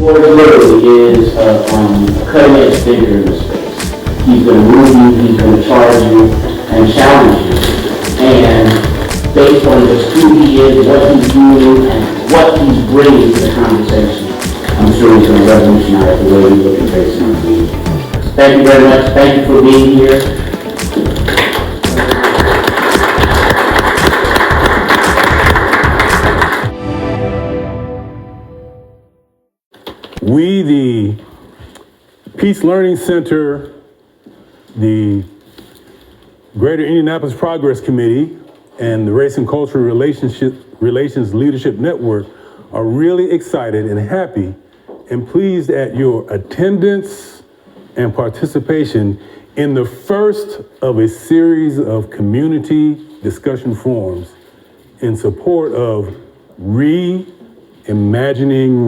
George literally is a cutting-edge thinker in the space. He's going to move you, he's going to charge you, and challenge you. And based on just who he is, what he's doing, and what he's bringing to the conversation, I'm sure he's going to revolutionize the way we look at race and community. Thank you very much. Thank you for being here. We, the Peace Learning Center, the Greater Indianapolis Progress Committee, and the Race and Cultural Relations Leadership Network are really excited and happy and pleased at your attendance and participation in the first of a series of community discussion forums in support of reimagining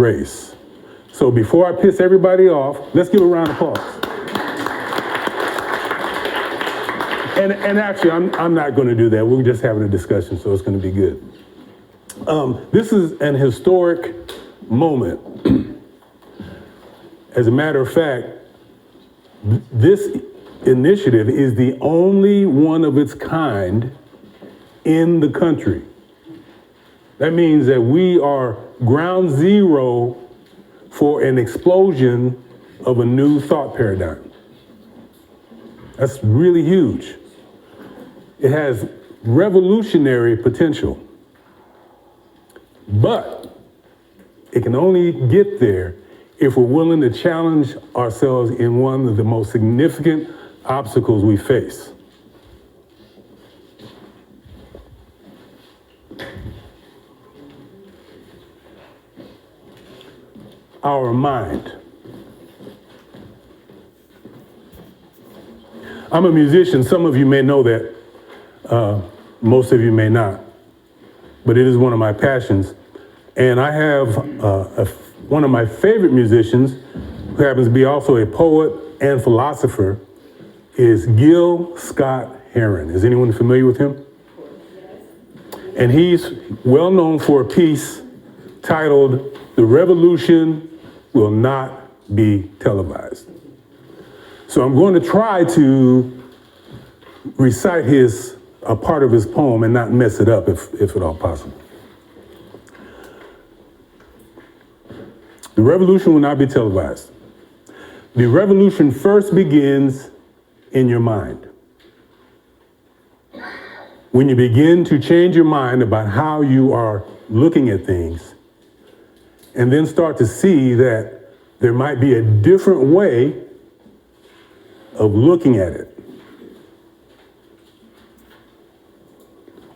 race. So before I piss everybody off, let's give a round of applause. And actually, I'm not going to do that. We're just having a discussion, so it's going to be good. This is an historic moment. As a matter of fact, this initiative is the only one of its kind in the country. That means that we are ground zero for an explosion of a new thought paradigm. That's really huge. It has revolutionary potential, but it can only get there if we're willing to challenge ourselves in one of the most significant obstacles we face. Our mind. I'm a musician. Some of you may know that. Most of you may not. But it is one of my passions. And I have one of my favorite musicians, who happens to be also a poet and philosopher, is Gil Scott-Heron. Is anyone familiar with him? And he's well known for a piece titled "The Revolution Will Not Be Televised." So I'm going to try to recite a part of his poem and not mess it up if at all possible. The revolution will not be televised. The revolution first begins in your mind. When you begin to change your mind about how you are looking at things, and then start to see that there might be a different way of looking at it.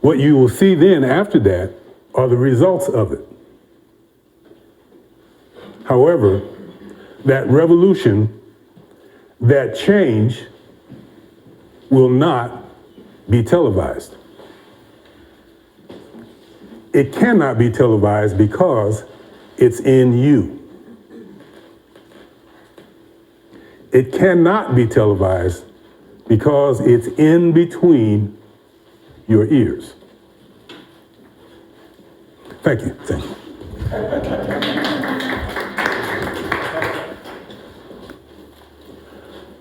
What you will see then after that are the results of it. However, that revolution, that change, will not be televised. It cannot be televised because it's in you. It cannot be televised because it's in between your ears. Thank you. Thank you.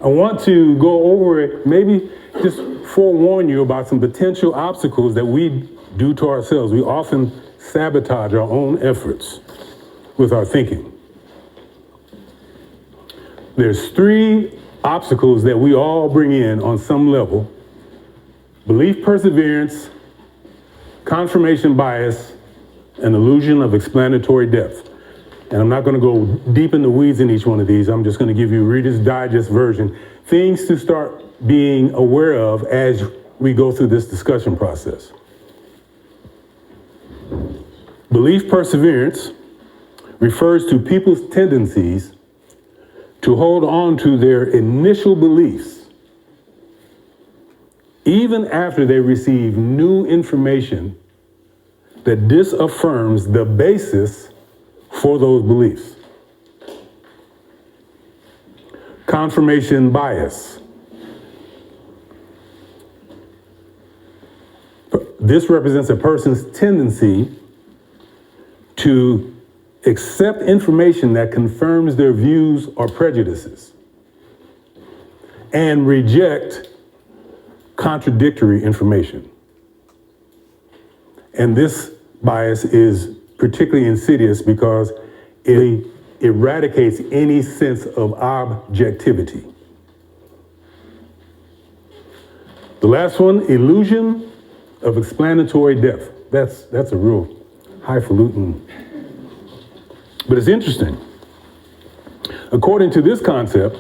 I want to go over it, maybe just forewarn you about some potential obstacles that we do to ourselves. We often sabotage our own efforts with our thinking. There's 3 obstacles that we all bring in on some level: belief perseverance, confirmation bias, and illusion of explanatory depth. And I'm not going to go deep in the weeds in each one of these. I'm just going to give you Reader's Digest version, things to start being aware of as we go through this discussion process. Belief perseverance refers to people's tendencies to hold on to their initial beliefs even after they receive new information that disaffirms the basis for those beliefs. Confirmation bias. This represents a person's tendency to accept information that confirms their views or prejudices, and reject contradictory information. And this bias is particularly insidious because it eradicates any sense of objectivity. The last one, illusion of explanatory depth. That's a real highfalutin, but it's interesting. According to this concept,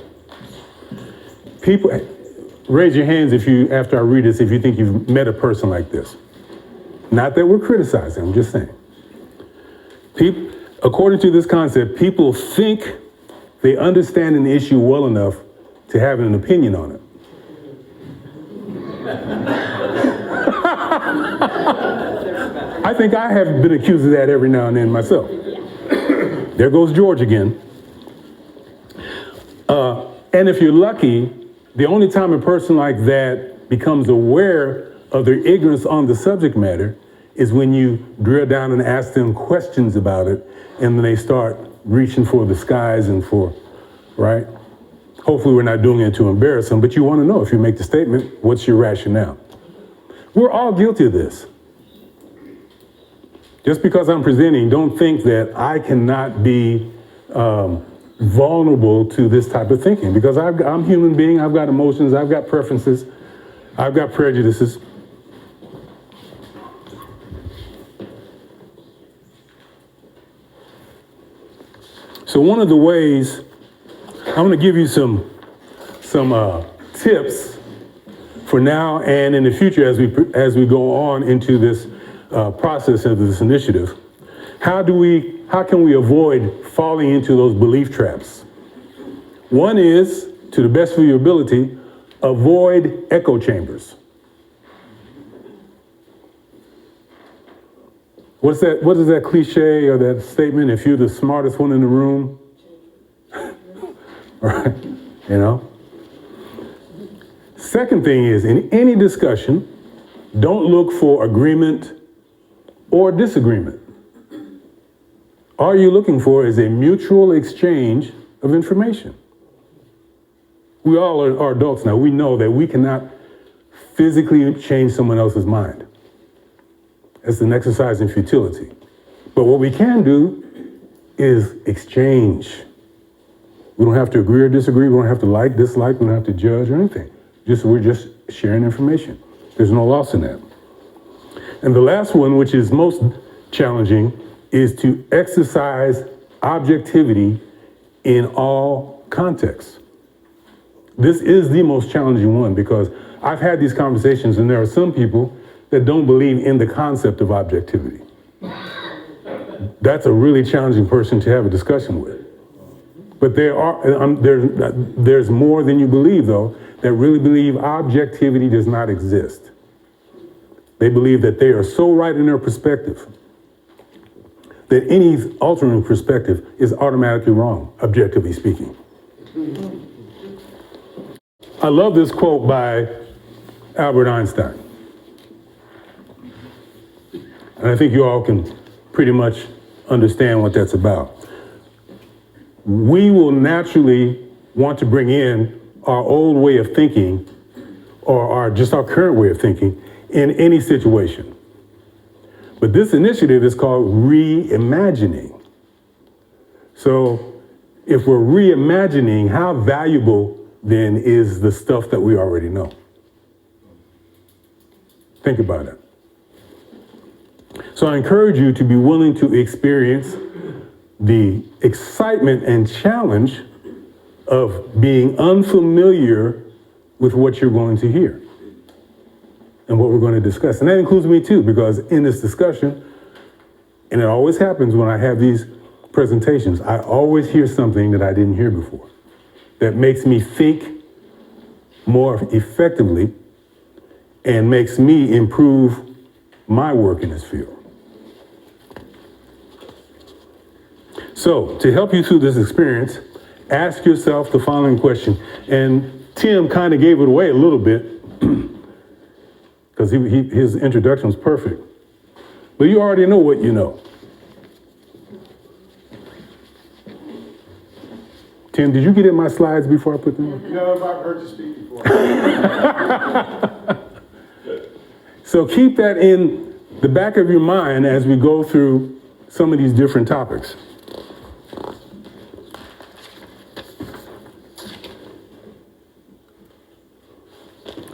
people, raise your hands if you, after I read this, if you think you've met a person like this. Not that we're criticizing, I'm just saying. According to this concept, people think they understand an issue well enough to have an opinion on it. I think I have been accused of that every now and then myself. There goes George again. And if you're lucky, the only time a person like that becomes aware of their ignorance on the subject matter is when you drill down and ask them questions about it, and then they start reaching for the skies and for, right? Hopefully we're not doing it to embarrass them, but you want to know, if you make the statement, what's your rationale? We're all guilty of this. Just because I'm presenting, don't think that I cannot be vulnerable to this type of thinking, because I'm a human being, I've got emotions, I've got preferences, I've got prejudices. So one of the ways, I'm going to give you some tips for now and in the future as we go on into this process of this initiative. How can we avoid falling into those belief traps? One is, to the best of your ability, avoid echo chambers. What is that cliche or that statement? If you're the smartest one in the room, right? You know? Second thing is, in any discussion, don't look for agreement or disagreement. All you're looking for is a mutual exchange of information. We all are adults now. We know that we cannot physically change someone else's mind. It's an exercise in futility. But what we can do is exchange. We don't have to agree or disagree. We don't have to like, dislike. We don't have to judge or anything. We're just sharing information. There's no loss in that. And the last one, which is most challenging, is to exercise objectivity in all contexts. This is the most challenging one, because I've had these conversations and there are some people that don't believe in the concept of objectivity. That's a really challenging person to have a discussion with. But there's more than you believe, though, that really believe objectivity does not exist. They believe that they are so right in their perspective that any alternate perspective is automatically wrong, objectively speaking. I love this quote by Albert Einstein. And I think you all can pretty much understand what that's about. We will naturally want to bring in our old way of thinking or our current way of thinking in any situation. But this initiative is called reimagining. So if we're reimagining, how valuable then is the stuff that we already know? Think about it. So I encourage you to be willing to experience the excitement and challenge of being unfamiliar with what you're going to hear and what we're going to discuss. And that includes me too, because in this discussion, and it always happens when I have these presentations, I always hear something that I didn't hear before that makes me think more effectively and makes me improve my work in this field. So, to help you through this experience, ask yourself the following question. And Tim kind of gave it away a little bit because his introduction was perfect. But you already know what you know. Tim, did you get in my slides before I put them on? No, I've heard you speak before. So keep that in the back of your mind as we go through some of these different topics.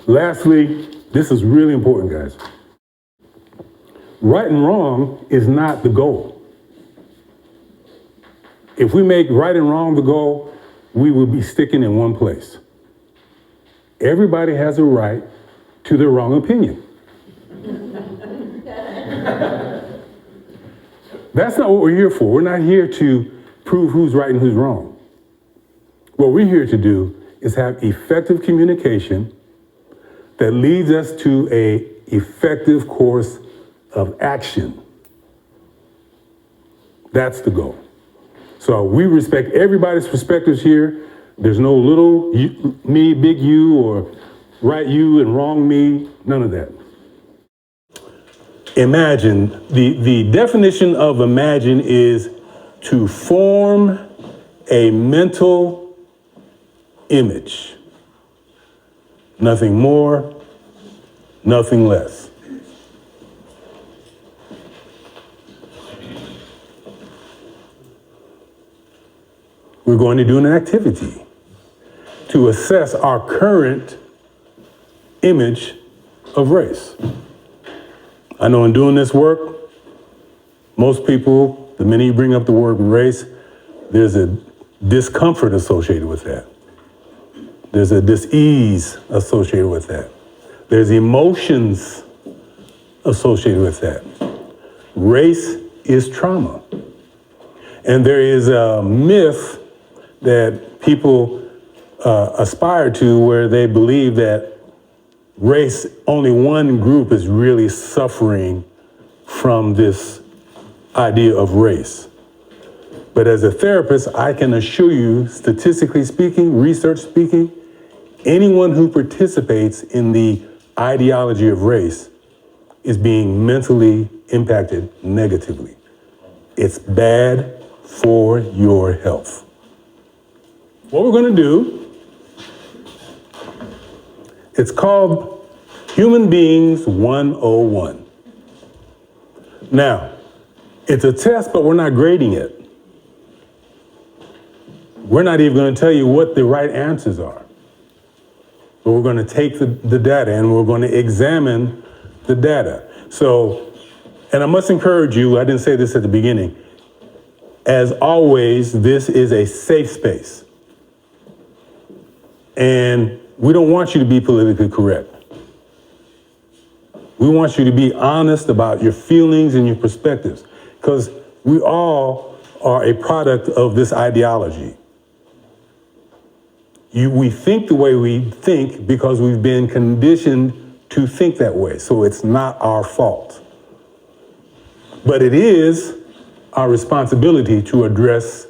Lastly, this is really important, guys. Right and wrong is not the goal. If we make right and wrong the goal, we will be sticking in one place. Everybody has a right to their wrong opinion. That's not what we're here for. We're not here to prove who's right and who's wrong. What we're here to do is have effective communication that leads us to an effective course of action. That's the goal. So we respect everybody's perspectives here. There's no little me, big you, or right you and wrong me, none of that. Imagine, the definition of imagine is to form a mental image. Nothing more, nothing less. We're going to do an activity to assess our current image of race. I know in doing this work, most people, the minute you bring up the word race, there's a discomfort associated with that. There's a dis-ease associated with that. There's emotions associated with that. Race is trauma. And there is a myth that people aspire to where they believe that race, only one group is really suffering from this idea of race. But as a therapist, I can assure you, statistically speaking, research speaking, anyone who participates in the ideology of race is being mentally impacted negatively. It's bad for your health. What we're going to do, it's called Human Beings 101. Now, it's a test, but we're not grading it. We're not even going to tell you what the right answers are. But we're going to take the data and we're going to examine the data. So, and I must encourage you, I didn't say this at the beginning, as always, this is a safe space. And we don't want you to be politically correct. We want you to be honest about your feelings and your perspectives, because we all are a product of this ideology. We think the way we think because we've been conditioned to think that way, so it's not our fault. But it is our responsibility to address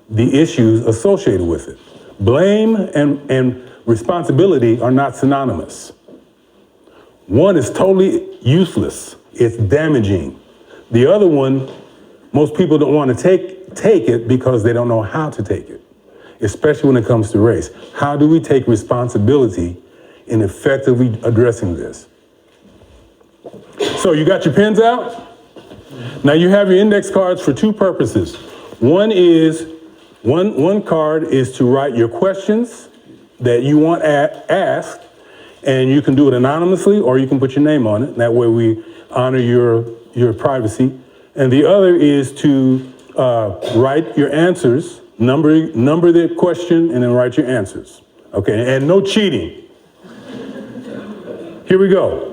the issues associated with it. Blame and responsibility are not synonymous. One is totally useless. It's damaging. The other one, most people don't want to take it because they don't know how to take it, especially when it comes to race. How do we take responsibility in effectively addressing this? So you got your pens out? Now you have your index cards for two purposes. One card is to write your questions that you want asked, and you can do it anonymously or you can put your name on it. That way we honor your privacy. And the other is to write your answers, number the question, and then write your answers. Okay, and no cheating. Here we go.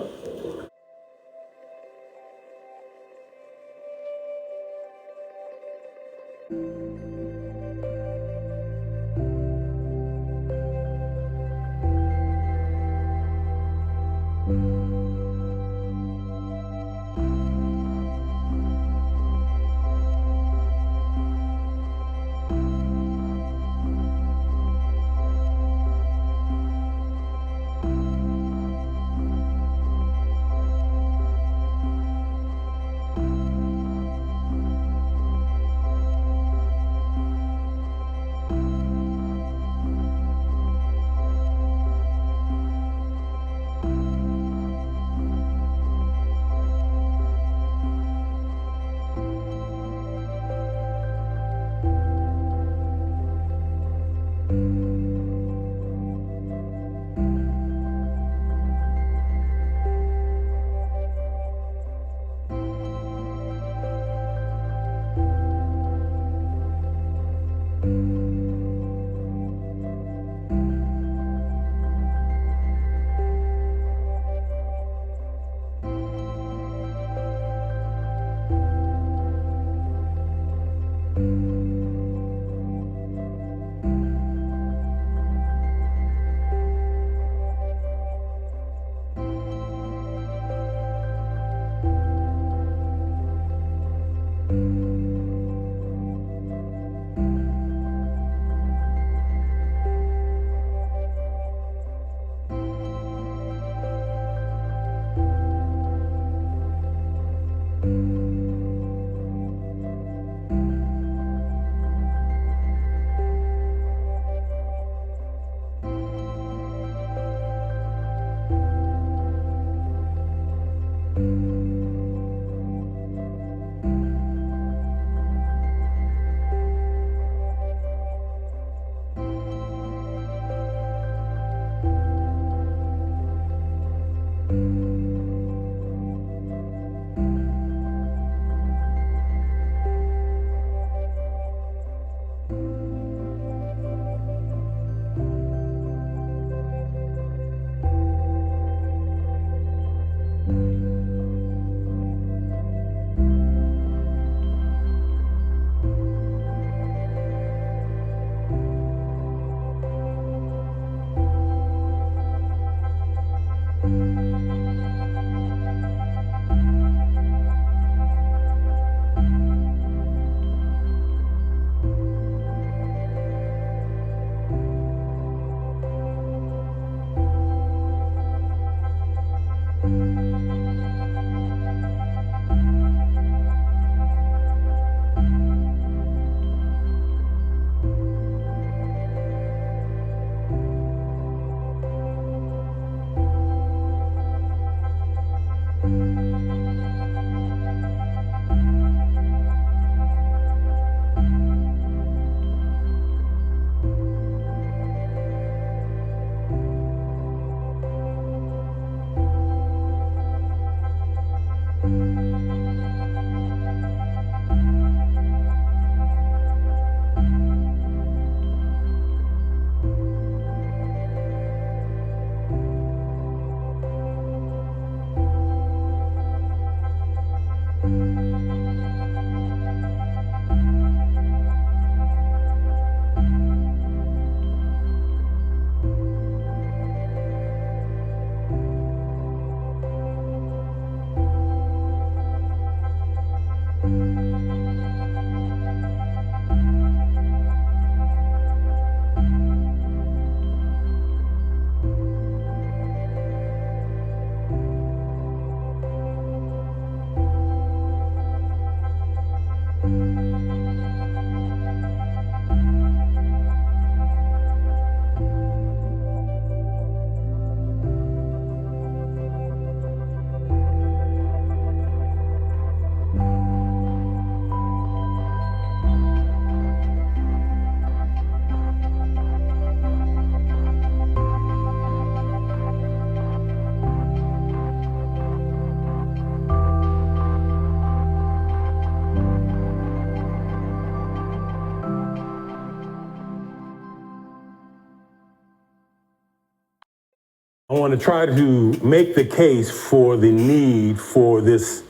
I want to try to make the case for the need for this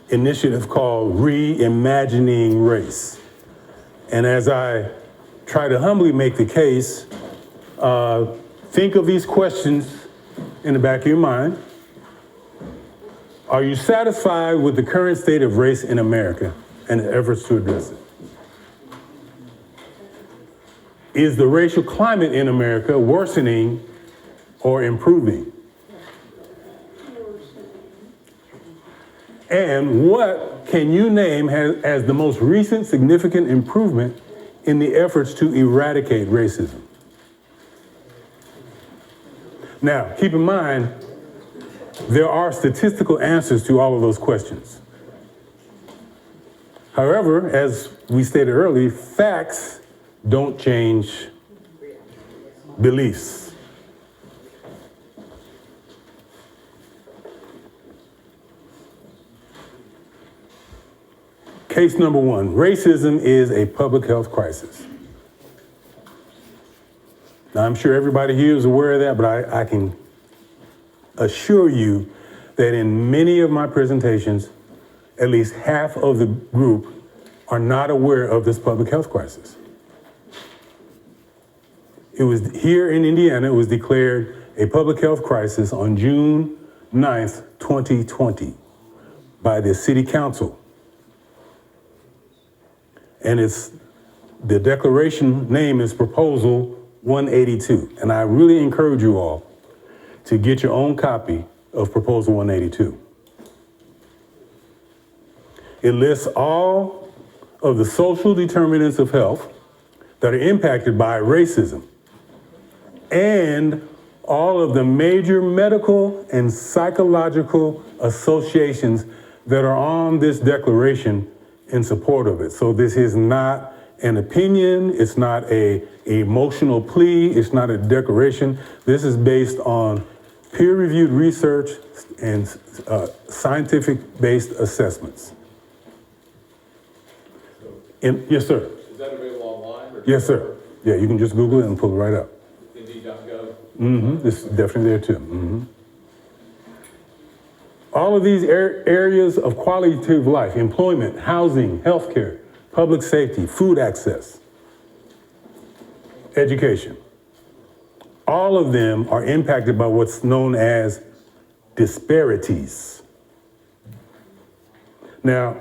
initiative called Reimagining Race. And as I try to humbly make the case, think of these questions in the back of your mind. Are you satisfied with the current state of race in America and the efforts to address it? Is the racial climate in America worsening or improving? And what can you name as the most recent significant improvement in the efforts to eradicate racism? Now, keep in mind, there are statistical answers to all of those questions. However, as we stated earlier, facts don't change beliefs. Case number one, racism is a public health crisis. Now, I'm sure everybody here is aware of that, but I can assure you that in many of my presentations, at least half of the group are not aware of this public health crisis. It was here in Indiana, it was declared a public health crisis on June 9th, 2020 by the City Council. And the declaration name is Proposal 182. And I really encourage you all to get your own copy of Proposal 182. It lists all of the social determinants of health that are impacted by racism and all of the major medical and psychological associations that are on this declaration in support of it. So this is not an opinion, it's not an emotional plea, it's not a declaration. This is based on peer-reviewed research and scientific-based assessments. Yes, sir. Is that available online? Or yes, sir. Yeah, you can just Google it and pull it right up. Indeed.gov? Mm-hmm. It's definitely there too. Mm-hmm. All of these areas of quality of life, employment, housing, healthcare, public safety, food access, education, all of them are impacted by what's known as disparities. Now,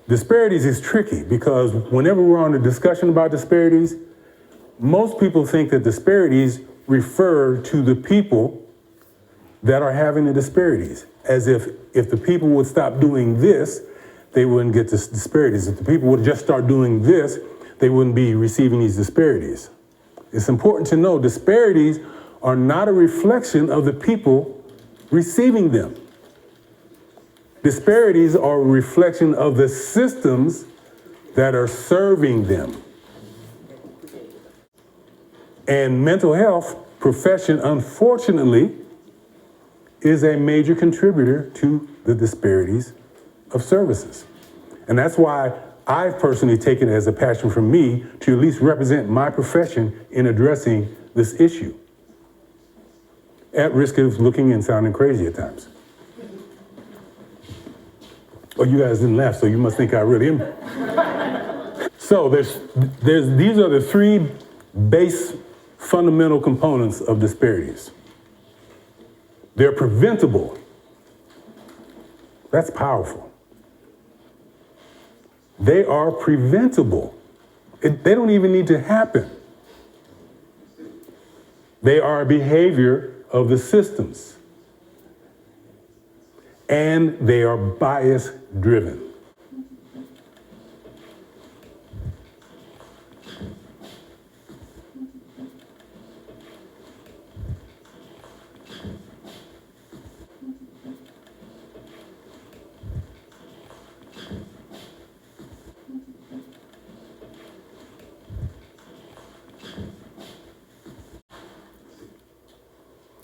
disparities is tricky because whenever we're on a discussion about disparities, most people think that disparities refer to the people that are having the disparities, as if the people would stop doing this, they wouldn't get this disparities. If the people would just start doing this, they wouldn't be receiving these disparities. It's important to know disparities are not a reflection of the people receiving them. Disparities are a reflection of the systems that are serving them. And mental health profession, unfortunately, is a major contributor to the disparities of services. And that's why I've personally taken it as a passion for me to at least represent my profession in addressing this issue, at risk of looking and sounding crazy at times. Oh, you guys didn't laugh, so you must think I really am. So these are the three base fundamental components of disparities. They're preventable. That's powerful. They are preventable. They don't even need to happen. They are a behavior of the systems. And they are bias driven.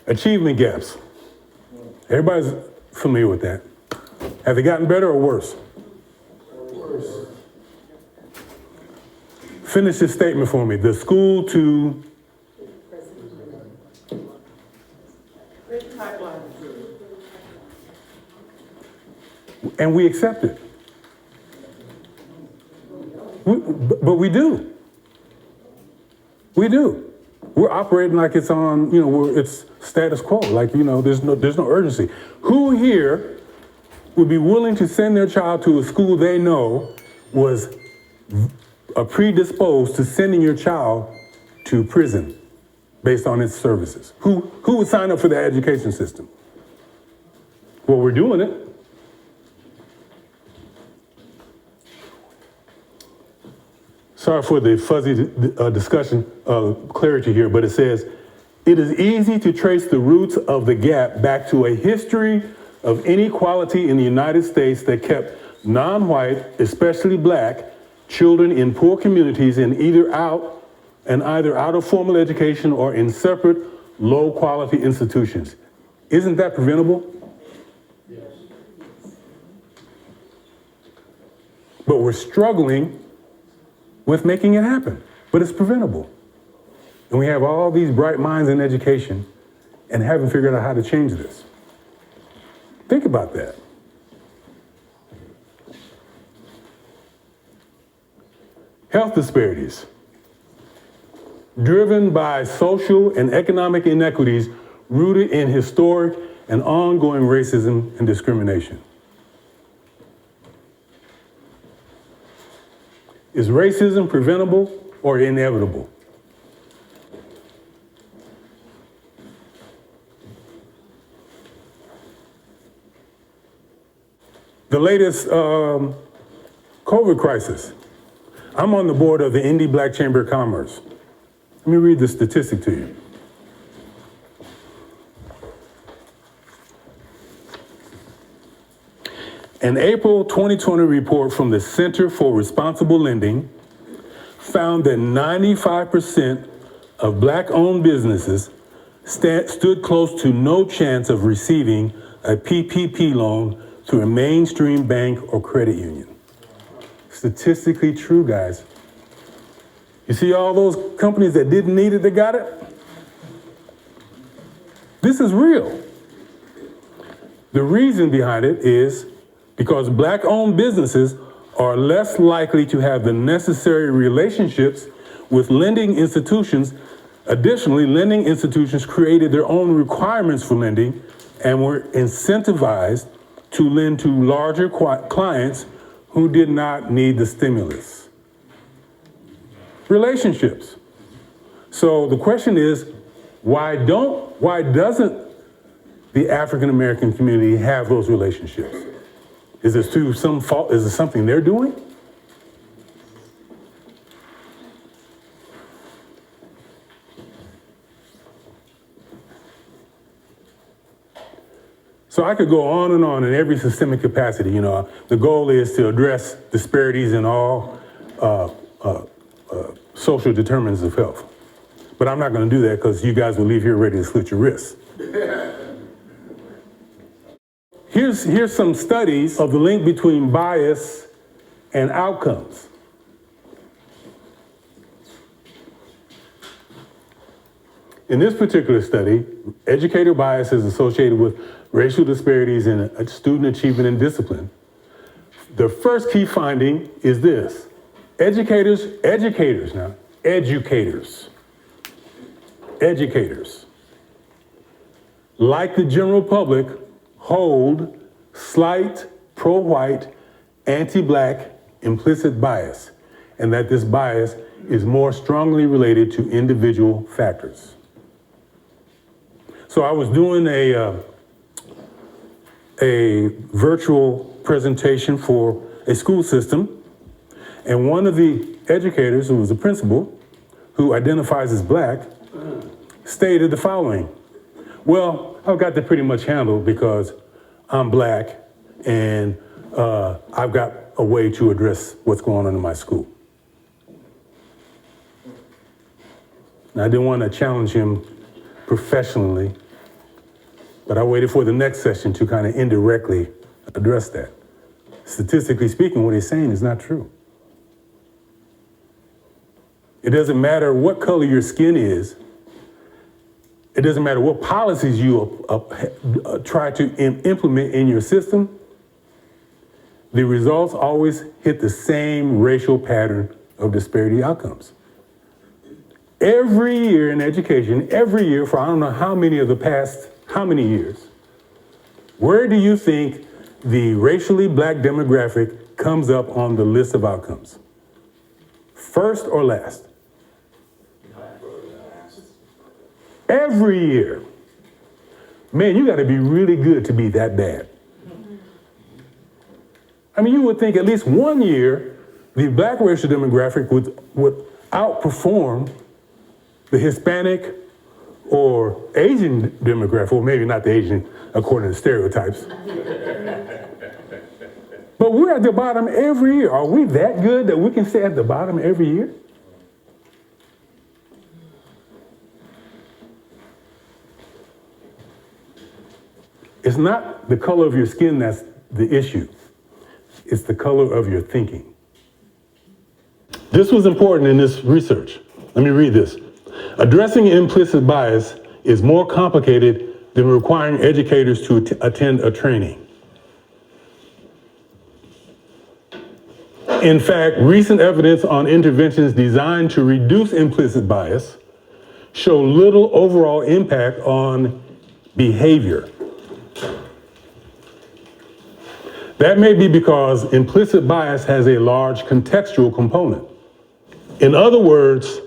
Achievement gaps. Everybody's familiar with that. Have they gotten better or worse? Worse. Finish this statement for me. The school to and we accept it. But we do. We do. We're operating like it's on, it's status quo. Like, there's no urgency. Who here would be willing to send their child to a school they know was predisposed to sending your child to prison based on its services? Who would sign up for the education system? Well, we're doing it. Sorry for the fuzzy discussion, clarity here, but it says, it is easy to trace the roots of the gap back to a history of inequality in the United States that kept non-white, especially black, children in poor communities and either out of formal education or in separate, low-quality institutions. Isn't that preventable? Yes. But we're struggling with making it happen, but it's preventable. And we have all these bright minds in education and haven't figured out how to change this. Think about that. Health disparities, driven by social and economic inequities rooted in historic and ongoing racism and discrimination. Is racism preventable or inevitable? The latest COVID crisis. I'm on the board of the Indy Black Chamber of Commerce. Let me read the statistic to you. An April 2020 report from the Center for Responsible Lending found that 95% of black-owned businesses stood close to no chance of receiving a PPP loan through a mainstream bank or credit union. Statistically true, guys. You see all those companies that didn't need it that got it? This is real. The reason behind it is because black-owned businesses are less likely to have the necessary relationships with lending institutions. Additionally, lending institutions created their own requirements for lending and were incentivized to lend to larger clients who did not need the stimulus. Relationships. So the question is, why doesn't the African American community have those relationships? Is this through some fault? Is it something they're doing? So I could go on and on in every systemic capacity. The goal is to address disparities in all social determinants of health. But I'm not going to do that because you guys will leave here ready to slit your wrists. Here's some studies of the link between bias and outcomes. In this particular study, educator bias is associated with racial disparities in student achievement and discipline. The first key finding is this: educators, like the general public, hold slight pro-white, anti-black implicit bias, and that this bias is more strongly related to individual factors. So I was doing a virtual presentation for a school system, and one of the educators, who was a principal, who identifies as black, stated the following: well, I've got that pretty much handled because I'm black and I've got a way to address what's going on in my school. And I didn't want to challenge him professionally, but I waited for the next session to kind of indirectly address that. Statistically speaking, what he's saying is not true. It doesn't matter what color your skin is. It doesn't matter what policies you try to implement in your system. the results always hit the same racial pattern of disparity outcomes. Every year in education, every year for I don't know how many of the past, how many years, where do you think the racially black demographic comes up on the list of outcomes? First or last? Every year. Man, you gotta be really good to be that bad. I mean, you would think at least one year, the black racial demographic would outperform the Hispanic or Asian demographic, or maybe not the Asian according to stereotypes. But we're at the bottom every year. Are we that good that we can stay at the bottom every year? It's not the color of your skin that's the issue. It's the color of your thinking. This was important in this research. Let me read this. Addressing implicit bias is more complicated than requiring educators to attend a training. In fact, recent evidence on interventions designed to reduce implicit bias show little overall impact on behavior. That may be because implicit bias has a large contextual component. In other words,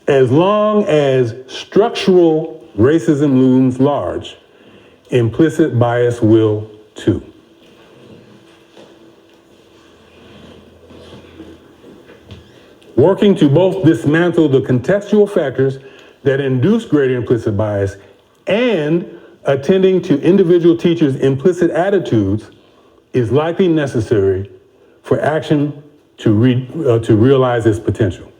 as long as structural racism looms large, implicit bias will too. Working to both dismantle the contextual factors that induce greater implicit bias and attending to individual teachers' implicit attitudes is likely necessary for action to realize its potential.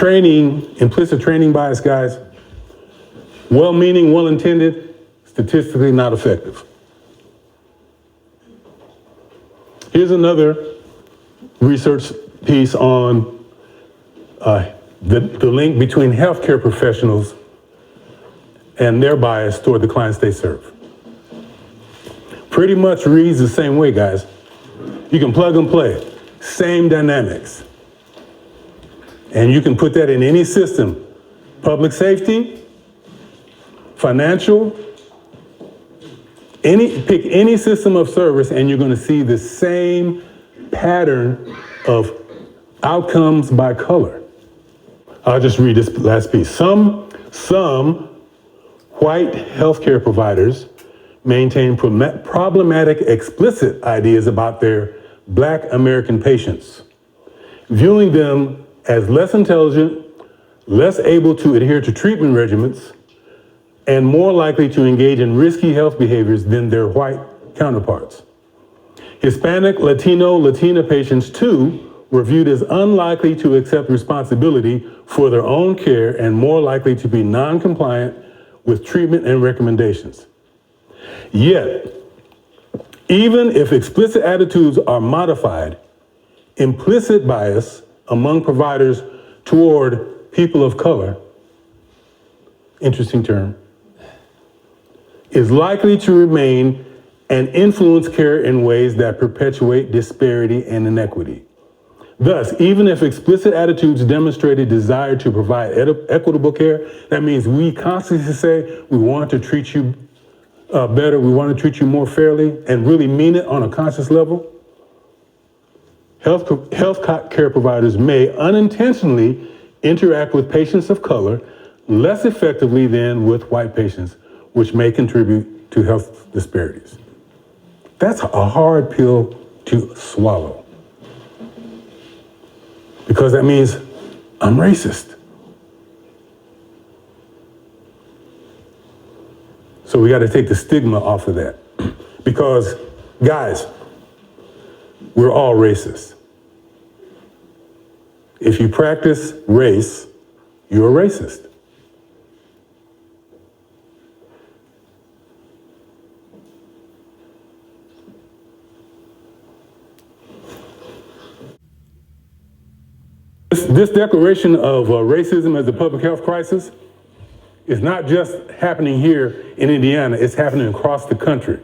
Implicit training bias, guys, well-meaning, well-intended, statistically not effective. Here's another research piece on the link between healthcare professionals and their bias toward the clients they serve. Pretty much reads the same way, guys. You can plug and play, same dynamics. And you can put that in any system, public safety, financial, pick any system of service and you're gonna see the same pattern of outcomes by color. I'll just read this last piece. Some white healthcare providers maintain problematic explicit ideas about their Black American patients, viewing them as less intelligent, less able to adhere to treatment regimens, and more likely to engage in risky health behaviors than their white counterparts. Hispanic, Latino, Latina patients too were viewed as unlikely to accept responsibility for their own care and more likely to be non-compliant with treatment and recommendations. Yet, even if explicit attitudes are modified, implicit bias among providers toward people of color, interesting term, is likely to remain and influence care in ways that perpetuate disparity and inequity. Thus, even if explicit attitudes demonstrate a desire to provide equitable care, that means we constantly say we want to treat you better, we want to treat you more fairly, and really mean it on a conscious level. Health care providers may unintentionally interact with patients of color less effectively than with white patients, which may contribute to health disparities. That's a hard pill to swallow. Because that means I'm racist. So we got to take the stigma off of that. Because, guys, we're all racist. If you practice race, you're a racist. This declaration of racism as a public health crisis is not just happening here in Indiana, it's happening across the country.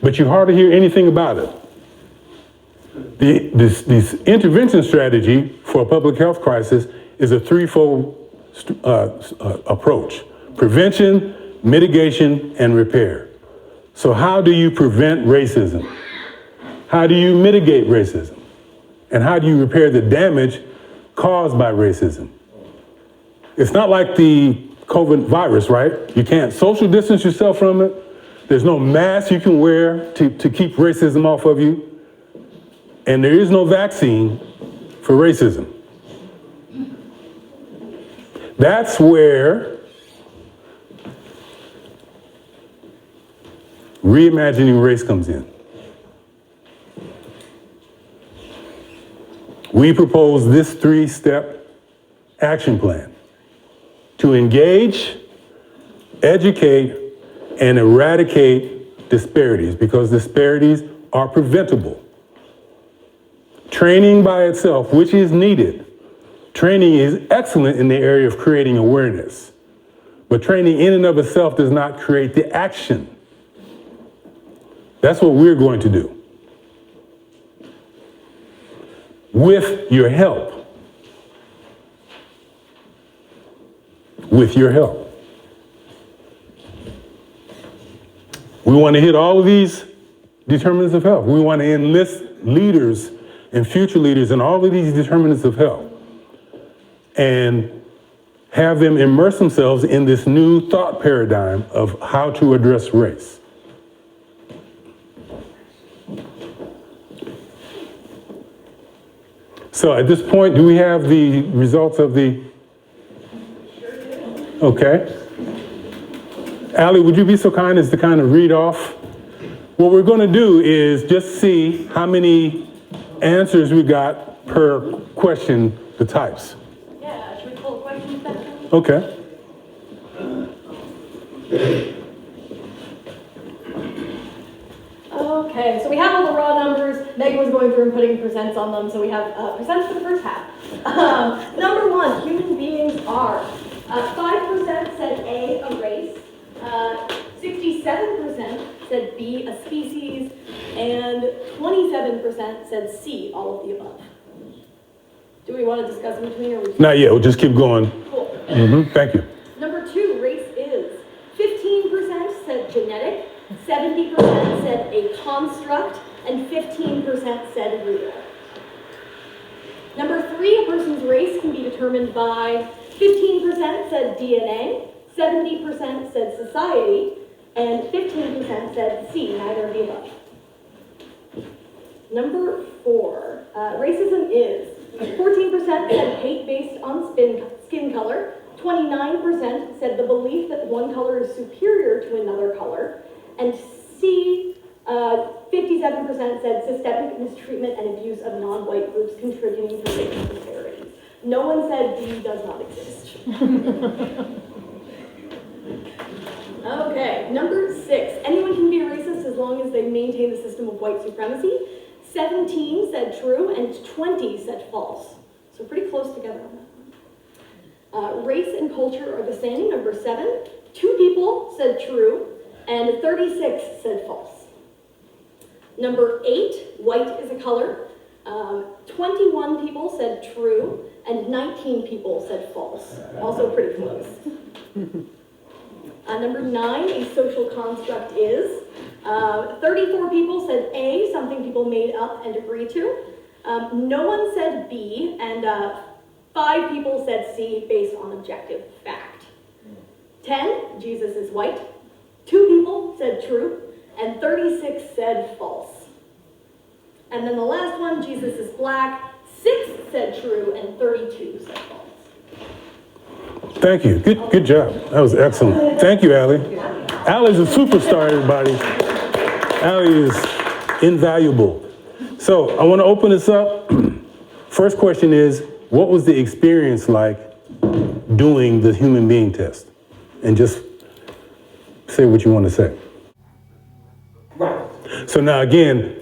but you hardly hear anything about it. This intervention strategy for a public health crisis is a threefold approach: prevention, mitigation, and repair. So how do you prevent racism? How do you mitigate racism? And how do you repair the damage caused by racism? It's not like the COVID virus, right? You can't social distance yourself from it. There's no mask you can wear to keep racism off of you. And there is no vaccine for racism. That's where reimagining race comes in. We propose this 3-step action plan to engage, educate, and eradicate disparities, because disparities are preventable. Training by itself, which is needed. Training is excellent in the area of creating awareness, but training in and of itself does not create the action. That's what we're going to do. With your help. With your help. We want to hit all of these determinants of health. We want to enlist leaders and future leaders in all of these determinants of health and have them immerse themselves in this new thought paradigm of how to address race. So at this point, do we have the results of the? Okay. Allie, would you be so kind as to kind of read off? What we're going to do is just see how many answers we got per question, the types. Yeah, should we pull a question section? Okay. Okay, so we have all the raw numbers. Megan was going through and putting percents on them, so we have percents for the first half. Number one, human beings are. 5% said A, a race. 67% said B, a species. And 27% said C, all of the above. Do we want to discuss in between, or we? Not yet, we'll just keep going. Cool. Thank you. Number two, race is. 15% said genetic, 70% said a construct, and 15% said real. Number three, a person's race can be determined by 15% said DNA, 70% said society, and 15% said C, neither of the above. Number four, racism is. 14% said hate based on skin color, 29% said the belief that one color is superior to another color, and C, 57% said systemic mistreatment and abuse of non-white groups contributing to racial disparities. No one said D does not exist. Okay, number six, anyone can be a racist as long as they maintain the system of white supremacy. 17 said true and 20 said false. So pretty close together on that one. Race and culture are the same, number 7. 2 people said true and 36 said false. Number 8, white is a color. 21 people said true and 19 people said false. Also pretty close. Number 9, a social construct is. 34 people said A, something people made up and agreed to. No one said B, and 5 people said C based on objective fact. 10, Jesus is white. 2 people said true, and 36 said false. And then the last one, Jesus is black. 6 said true, and 32 said false. Thank you. Good job. That was excellent. Thank you, Allie. Allie's a superstar, everybody. Allie is invaluable. So I want to open this up. First question is, what was the experience like doing the human being test? And just say what you want to say. Right. So now again,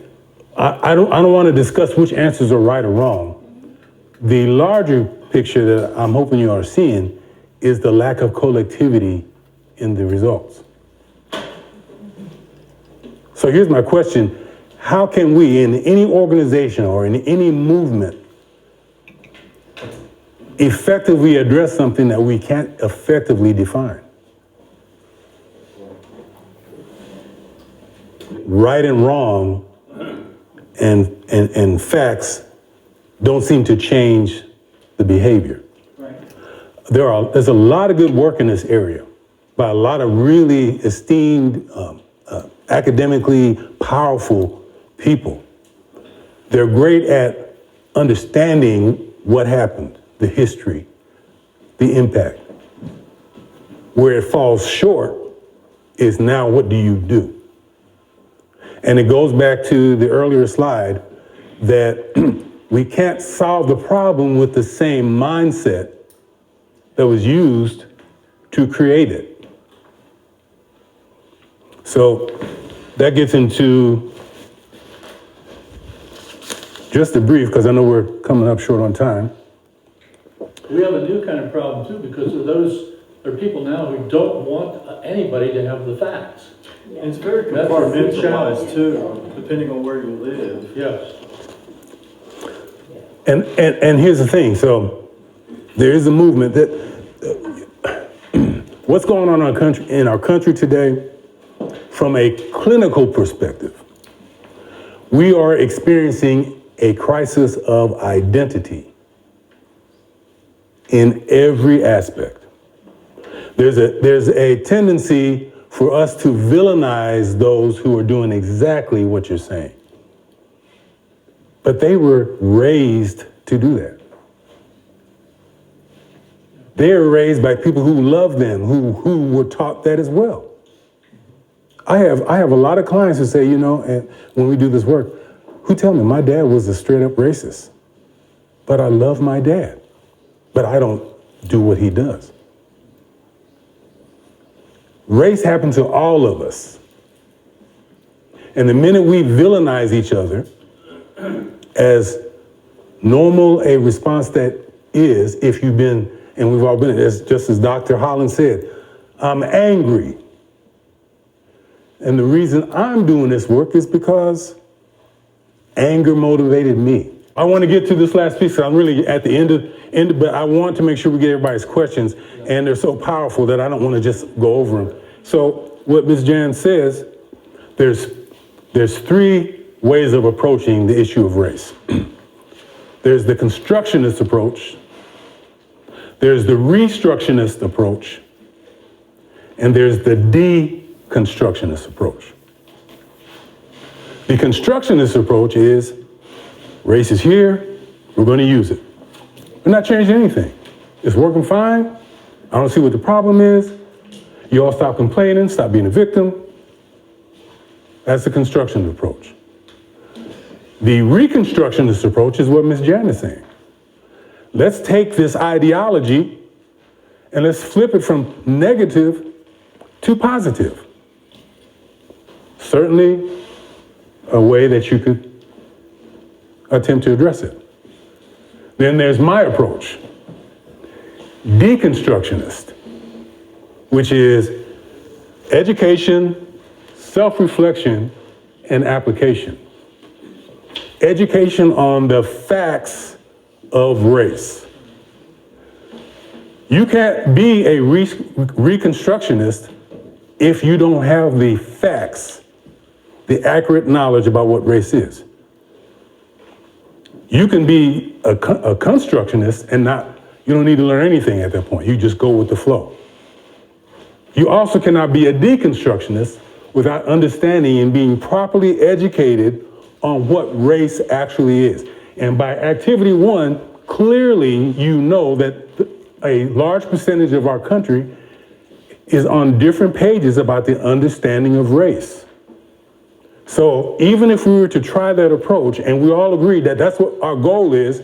I don't want to discuss which answers are right or wrong. The larger picture that I'm hoping you are seeing is the lack of collectivity in the results. So here's my question. How can we, in any organization or in any movement, effectively address something that we can't effectively define? Right and wrong and facts don't seem to change the behavior. There's a lot of good work in this area by a lot of really esteemed, academically powerful people. They're great at understanding what happened, the history, the impact. Where it falls short is now what do you do? And it goes back to the earlier slide that we can't solve the problem with the same mindset that was used to create it. So that gets into just a brief, because I know we're coming up short on time. We have a new kind of problem too, because there are people now who don't want anybody to have the facts. And it's very That's a big challenge. compartmentalized too, depending on where you live. Yes. And here's the thing. So there is a movement that what's going on in our country today, from a clinical perspective, we are experiencing a crisis of identity in every aspect. There's a tendency for us to villainize those who are doing exactly what you're saying. But they were raised to do that. They were raised by people who love them, who were taught that as well. I have a lot of clients who say, and when we do this work, who tell me my dad was a straight up racist, but I love my dad, but I don't do what he does. Race happened to all of us. And the minute we villainize each other, as normal a response that is, if you've been, and we've all been, just as Dr. Holland said, I'm angry. And the reason I'm doing this work is because anger motivated me. I want to get to this last piece. I'm really at the end, but I want to make sure we get everybody's questions, and they're so powerful that I don't want to just go over them. So what Ms. Jan says, there's three ways of approaching the issue of race. There's the constructionist approach, there's the restructionist approach, and there's the deconstructionist approach. The constructionist approach is race is here, we're going to use it. We're not changing anything. It's working fine. I don't see what the problem is. You all stop complaining, stop being a victim. That's the constructionist approach. The reconstructionist approach is what Ms. Jan is saying. Let's take this ideology and let's flip it from negative to positive. Certainly a way that you could attempt to address it. Then there's my approach, deconstructionist, which is education, self-reflection, and application. Education on the facts of race. You can't be a reconstructionist if you don't have the facts, the accurate knowledge about what race is. You can be a constructionist and you don't need to learn anything at that point. You just go with the flow. You also cannot be a deconstructionist without understanding and being properly educated on what race actually is. And by activity one, clearly you know that a large percentage of our country is on different pages about the understanding of race. So even if we were to try that approach, and we all agree that that's what our goal is,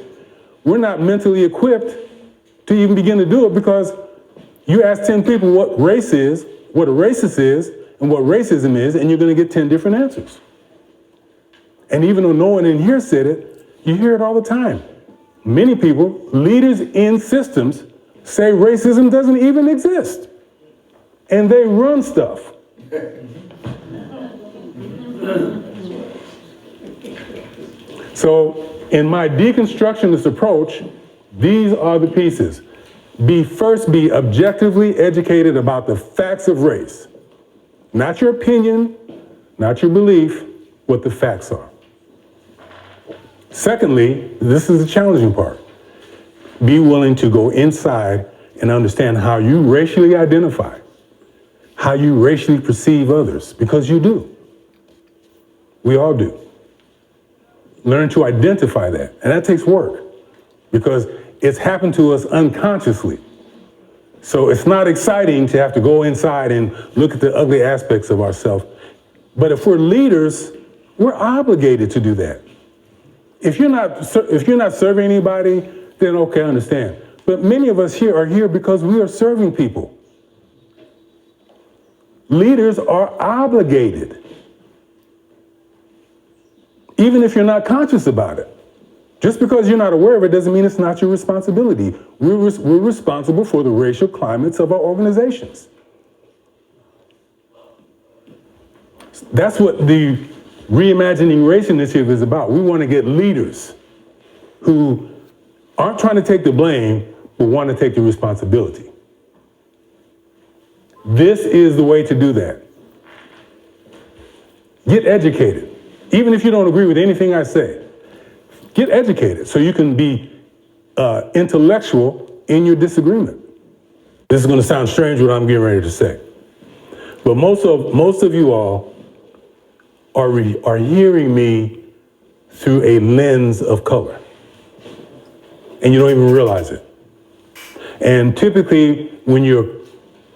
we're not mentally equipped to even begin to do it, because you ask 10 people what race is, what a racist is, and what racism is, and you're going to get 10 different answers. And even though no one in here said it, you hear it all the time. Many people, leaders in systems, say racism doesn't even exist. And they run stuff. So in my deconstructionist approach, these are the pieces. First, be objectively educated about the facts of race. Not your opinion, not your belief, what the facts are. Secondly, this is the challenging part. Be willing to go inside and understand how you racially identify, how you racially perceive others, because you do. We all do. Learn to identify that, and that takes work because it's happened to us unconsciously. So it's not exciting to have to go inside and look at the ugly aspects of ourselves. But if we're leaders, we're obligated to do that. If you're not serving anybody, then okay, I understand. But many of us here are here because we are serving people. Leaders are obligated, even if you're not conscious about it. Just because you're not aware of it doesn't mean it's not your responsibility. We're responsible for the racial climates of our organizations. That's what the Reimagining Race Initiative is about. We want to get leaders who aren't trying to take the blame, but want to take the responsibility. This is the way to do that. Get educated. Even if you don't agree with anything I say, get educated so you can be intellectual in your disagreement. This is going to sound strange what I'm getting ready to say. But most of you all are hearing me through a lens of color. And you don't even realize it. And typically, when you're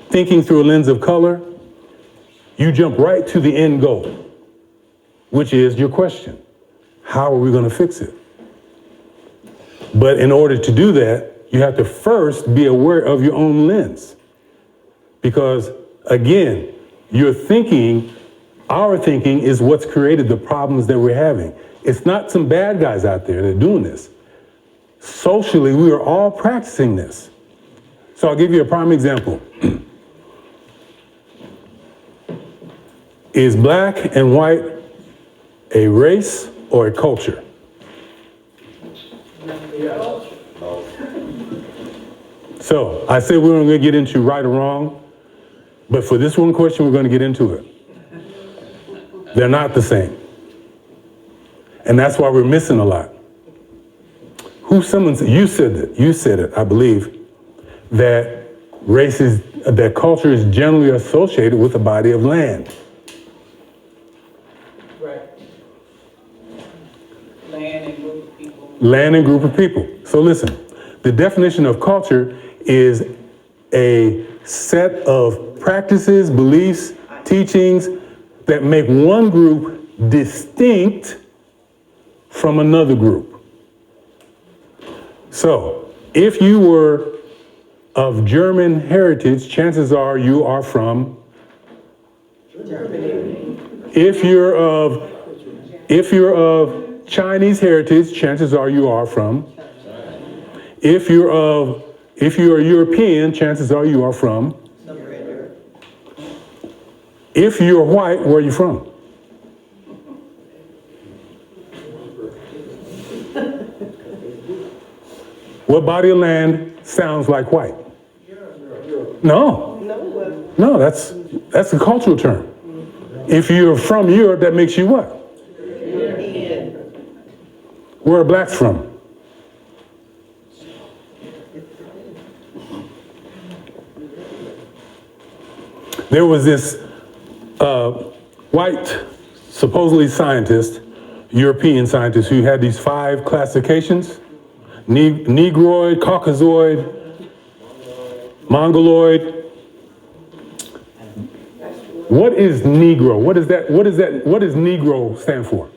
thinking through a lens of color, you jump right to the end goal, which is your question. How are we going to fix it? But in order to do that, you have to first be aware of your own lens. Because again, our thinking is what's created the problems that we're having. It's not some bad guys out there that are doing this. Socially, we are all practicing this. So I'll give you a prime example. Is black and white a race or a culture? So I said we weren't going to get into right or wrong, but for this one question, we're going to get into it. They're not the same. And that's why we're missing a lot. You said it, I believe, that culture is generally associated with a body of land. Right. Land and group of people. Land and group of people. So listen, the definition of culture is a set of practices, beliefs, teachings that make one group distinct from another group. So, if you were of German heritage, chances are you are from Germany. If you're of Chinese heritage, chances are you are from. If you're European, chances are you are from. If you're white, where are you from? What body of land sounds like white? No, that's a cultural term. If you're from Europe, that makes you what? Where are blacks from? There was this white, supposedly scientist, European scientist, who had these 5 classifications: Negroid, Caucasoid, Mongoloid. What is Negro? What does Negro stand for?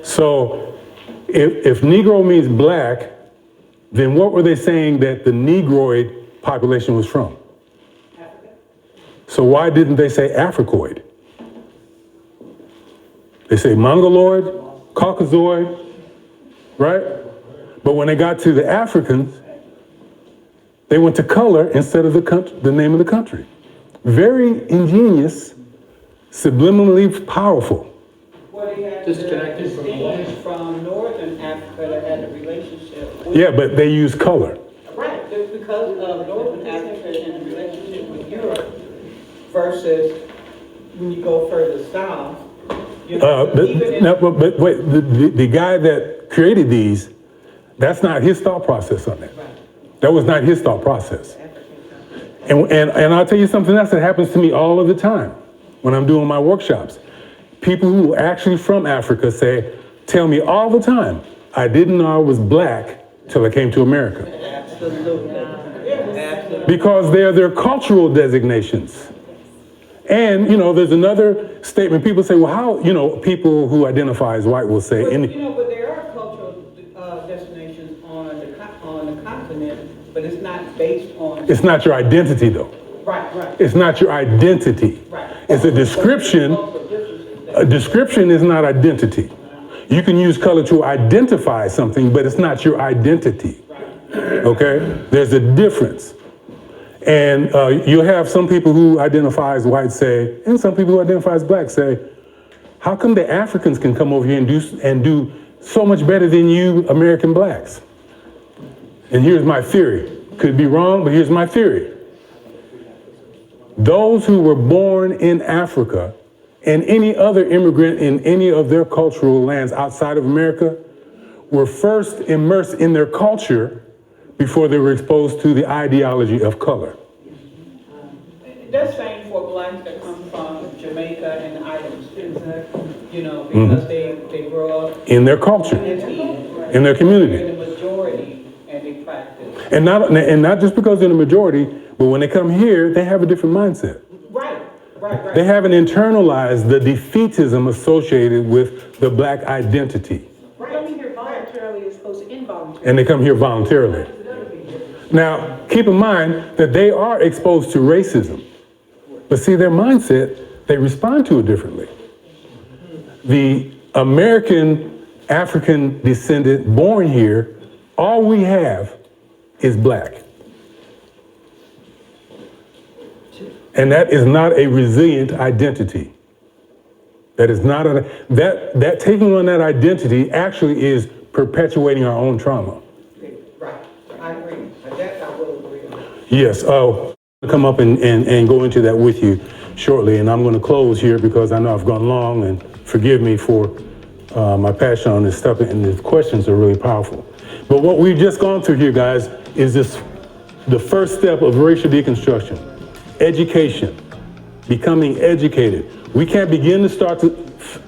So if Negro means black, then what were they saying that the Negroid population was from? So why didn't they say Africoid? They say Mongoloid, Caucasoid, right? But when they got to the Africans, they went to color instead of the name of the country. Very ingenious, subliminally powerful. Well, they had Disconnected from the land. distinguish from Northern Africa that had a relationship with. Yeah, but they use color. Right, that's because of Northern Africa and the relationship with Europe versus when you go further south. You know, even in- But wait, the guy that created these, that's not his thought process on that. That was not his thought process. And I'll tell you something else that happens to me all of the time when I'm doing my workshops. People who are actually from Africa tell me all the time, I didn't know I was black till I came to America. Absolutely. Absolutely. Because they're their cultural designations. And, you know, there's another statement. People say, well, how, you know, people who identify as white will say, But, you know, but there are cultural destinations on the continent, but it's not based on. it's not your identity, though. Right, right. It's not your identity. Right. It's a description. Cultural differences that- A description is not identity. You can use color to identify something, but it's not your identity. Okay? There's a difference. And you'll have some people who identify as white say, and some people who identify as black say, how come the Africans can come over here and do so much better than you American blacks? And here's my theory. Could be wrong, but here's my theory. Those who were born in Africa and any other immigrant in any of their cultural lands outside of America were first immersed in their culture before they were exposed to the ideology of color. That's same for blacks that come from Jamaica and the islands, you know, because they grow up In their culture, in their community. in the majority and they practice. And not just because they're the majority, but when they come here, they have a different mindset. Right. They haven't internalized the defeatism associated with the black identity. Coming here voluntarily as opposed to involuntarily. And they come here voluntarily. Now, keep in mind that they are exposed to racism. But see, their mindset, they respond to it differently. The American African descendant born here, all we have is black. And that is not a resilient identity. That is not that taking on that identity actually is perpetuating our own trauma. Right, I agree. That I will agree on. Yes, I'll come up and go into that with you shortly. And I'm going to close here because I know I've gone long, and forgive me for my passion on this stuff, and the questions are really powerful. But what we've just gone through here, guys, is the first step of racial deconstruction. Education, becoming educated. We can't begin to start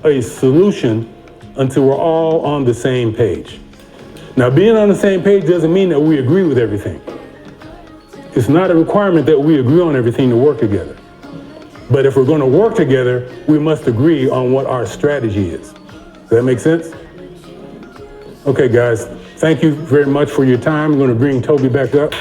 a solution until we're all on the same page. Now, being on the same page doesn't mean that we agree with everything. It's not a requirement that we agree on everything to work together. But if we're going to work together, we must agree on what our strategy is. Does that make sense? Okay, guys, thank you very much for your time. I'm going to bring Toby back up.